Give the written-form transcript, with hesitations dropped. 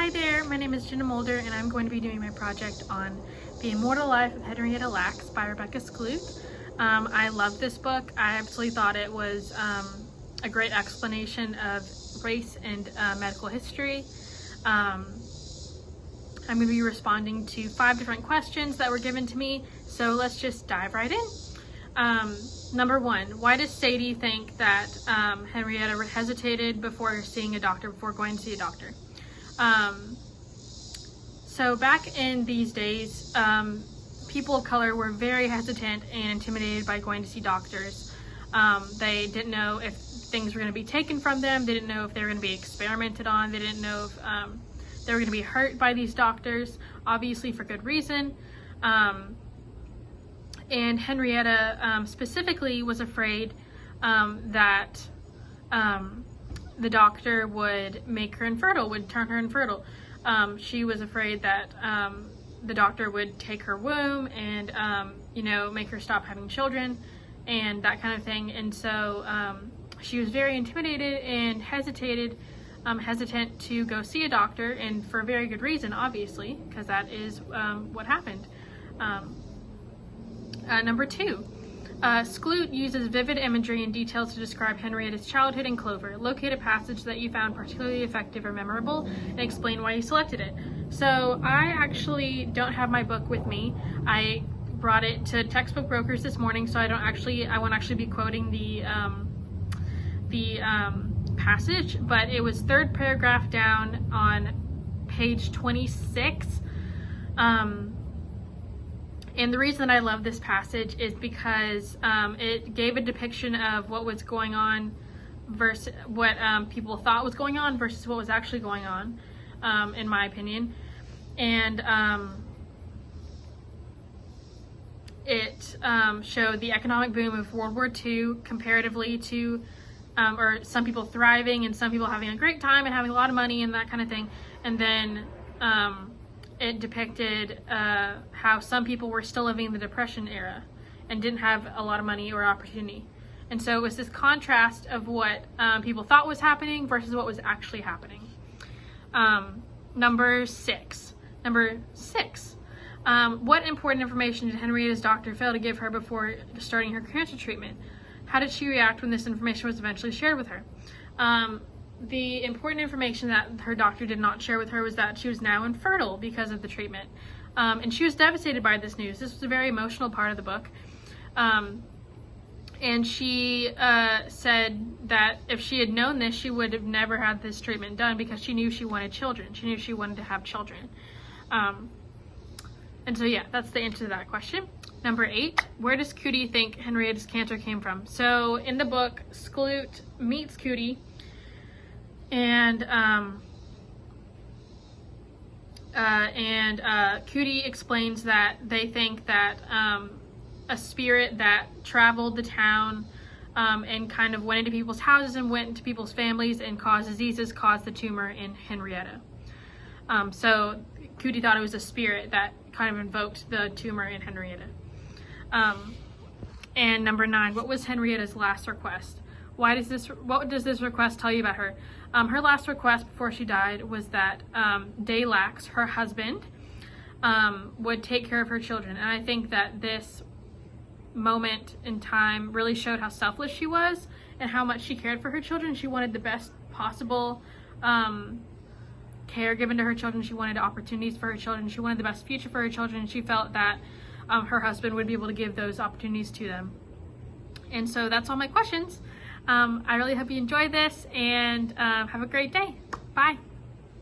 Hi there, my name is Jenna Mulder and I'm going to be doing my project on The Immortal Life of Henrietta Lacks by Rebecca Skloot. I love this book. I absolutely thought it was a great explanation of race and medical history. I'm going to be responding to 5 different questions that were given to me, so let's just dive right in. Number 1, why does Sadie think that Henrietta hesitated before seeing a doctor, before going to see a doctor? So back in these days, people of color were very hesitant and intimidated by going to see doctors. They didn't know if things were going to be taken from them. They didn't know if they were going to be experimented on. They didn't know if they were going to be hurt by these doctors, obviously for good reason. And Henrietta specifically was afraid that the doctor would make her infertile, would turn her infertile. She was afraid that the doctor would take her womb and, make her stop having children and that kind of thing. And so she was very intimidated and hesitant to go see a doctor, and for a very good reason, obviously, because that is what happened. Number 2, Skloot uses vivid imagery and details to describe Henrietta's childhood in Clover. Locate a passage that you found particularly effective or memorable and explain why you selected it. So I actually don't have my book with me. I brought it to Textbook Brokers this morning, so I won't actually be quoting the passage, but it was 3rd paragraph down on page 26. And the reason that I love this passage is because it gave a depiction of what was going on versus what people thought was going on versus what was actually going on, in my opinion. And it showed the economic boom of World War II comparatively to, or some people thriving and some people having a great time and having a lot of money and that kind of thing. And then it depicted how some people were still living in the Depression era and didn't have a lot of money or opportunity. And so it was this contrast of what people thought was happening versus what was actually happening. Number 6. What important information did Henrietta's doctor fail to give her before starting her cancer treatment? How did she react when this information was eventually shared with her? The important information that her doctor did not share with her was that she was now infertile because of the treatment. And she was devastated by this news. This was a very emotional part of the book. And she said that if she had known this, she would have never had this treatment done because she knew she wanted children. She knew she wanted to have children. And so yeah, that's the answer to that question. Number 8, where does Cootie think Henrietta's cancer came from? So in the book, Skloot meets Cootie, and Cootie explains that they think that a spirit that traveled the town and kind of went into people's houses and went into people's families and caused diseases caused the tumor in Henrietta. So Cootie thought it was a spirit that kind of invoked the tumor in Henrietta. And number 9, what was Henrietta's last request? What does this request tell you about her? Her last request before she died was that Day Lacks, her husband, would take care of her children. And I think that this moment in time really showed how selfless she was and how much she cared for her children. She wanted the best possible care given to her children. She wanted opportunities for her children. She wanted the best future for her children. She felt that her husband would be able to give those opportunities to them. And so that's all my questions. I really hope you enjoyed this, and have a great day. Bye.